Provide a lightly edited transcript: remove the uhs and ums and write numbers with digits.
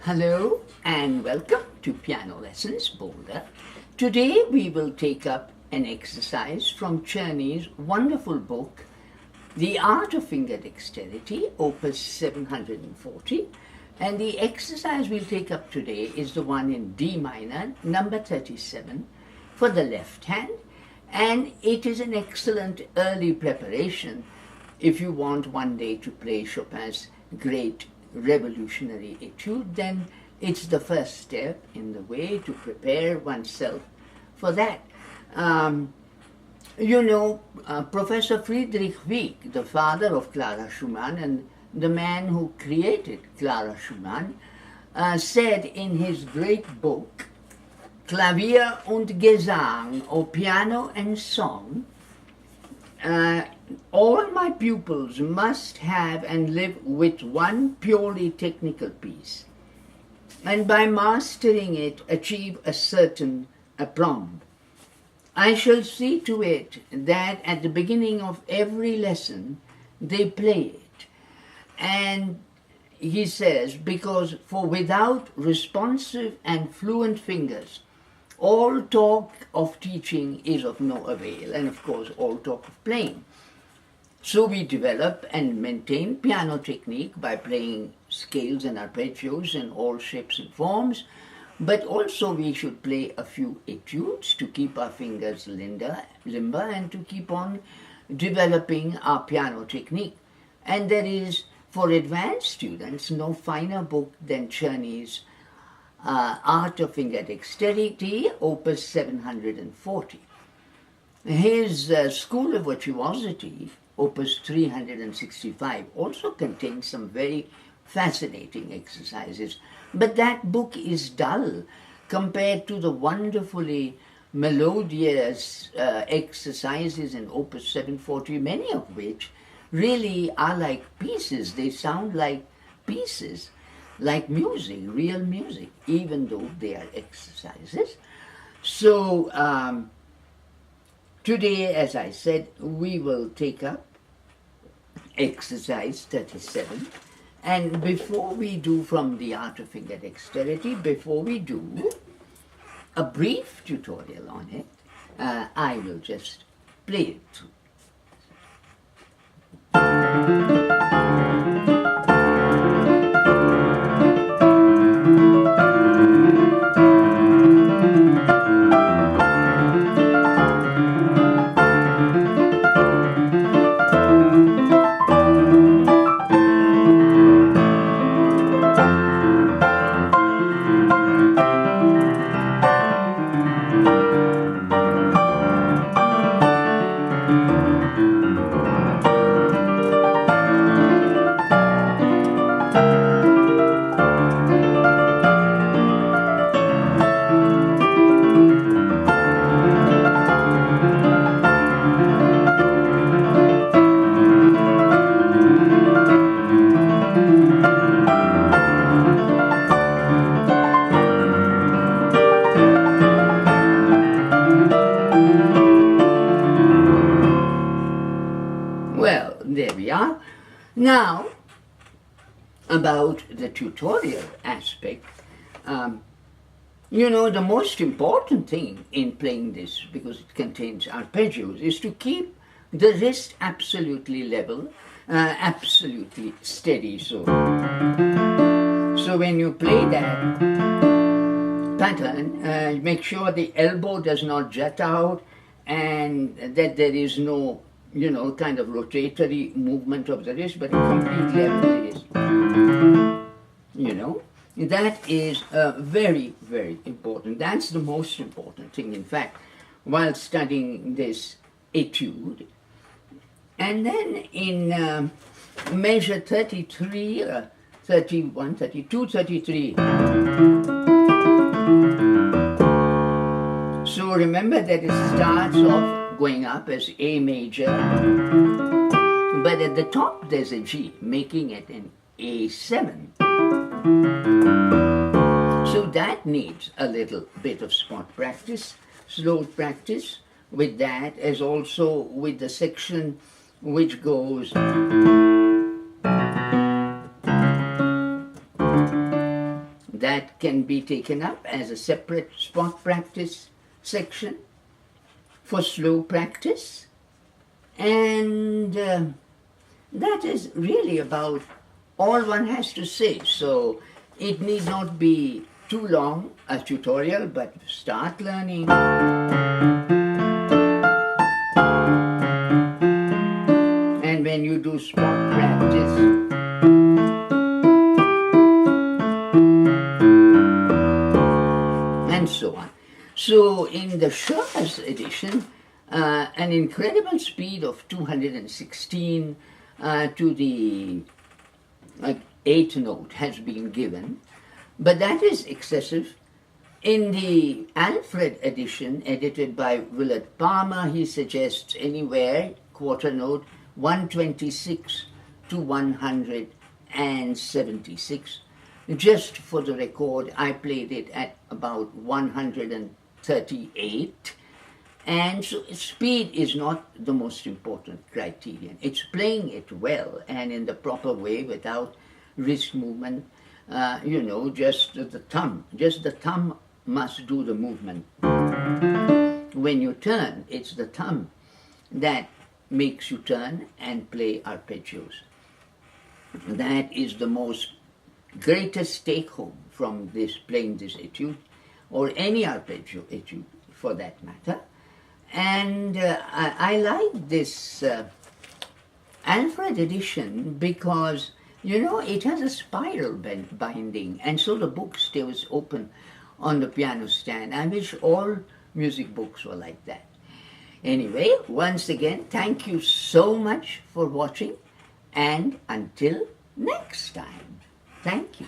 Hello and welcome to Piano Lessons Boulder. Today we will take up an exercise from Czerny's wonderful book, The Art of Finger Dexterity, Opus 740. And the exercise we'll take up today is the one in D minor, number 37, for the left hand. And it is an excellent early preparation if you want one day to play Chopin's great revolutionary etude. Then it's the first step in the way to prepare oneself for that. Professor Friedrich Wieck, the father of Clara Schumann and the man who created Clara Schumann, said in his great book, Klavier und Gesang, or Piano and Song, all my pupils must have and live with one purely technical piece, and by mastering it achieve a certain aplomb. I shall see to it that at the beginning of every lesson they play it. And he says, because for without responsive and fluent fingers, all talk of teaching is of no avail, and of course all talk of playing. So we develop and maintain piano technique by playing scales and arpeggios in all shapes and forms, but also we should play a few etudes to keep our fingers limber and to keep on developing our piano technique. And there is, for advanced students, no finer book than Czerny's Art of Finger Dexterity, Opus 740. His School of Virtuosity, Opus 365, also contains some very fascinating exercises. But that book is dull compared to the wonderfully melodious exercises in Opus 740, many of which really are like pieces. They sound like pieces, like music, real music, even though they are exercises. So today, as I said, we will take up exercise 37. And before we do from the Art of Finger Dexterity, before we do a brief tutorial on it, I will just play it through. There we are. Now, about the tutorial aspect, the most important thing in playing this, because it contains arpeggios, is to keep the wrist absolutely level, absolutely steady. So when you play that pattern, make sure the elbow does not jut out and that there is no kind of rotatory movement of the wrist, but a complete level is, that is very, very important. That's the most important thing, in fact, while studying this etude. And then in measure 33, 31, 32, 33, so remember that it starts off going up as A major, but at the top there's a G, making it an A7. So that needs a little bit of spot practice, slow practice with that, as also with the section which goes that can be taken up as a separate spot practice section for slow practice. And that is really about all one has to say. So it need not be too long a tutorial, but start learning. And when you do spot practice, and so on. So in the Czerny's edition, an incredible speed of 216 to the 8th note has been given, but that is excessive. In the Alfred edition, edited by Willard Palmer, he suggests anywhere, quarter note, 126 to 176. Just for the record, I played it at about 138. And so speed is not the most important criterion. It's playing it well and in the proper way without wrist movement. Just the thumb. Just the thumb must do the movement. When you turn, it's the thumb that makes you turn and play arpeggios. That is the most greatest take home from this playing this etude, or any arpeggio etude for that matter. And I like this Alfred edition because, it has a spiral binding, and so the book stays open on the piano stand. I wish all music books were like that. Anyway, once again, thank you so much for watching, and until next time, thank you.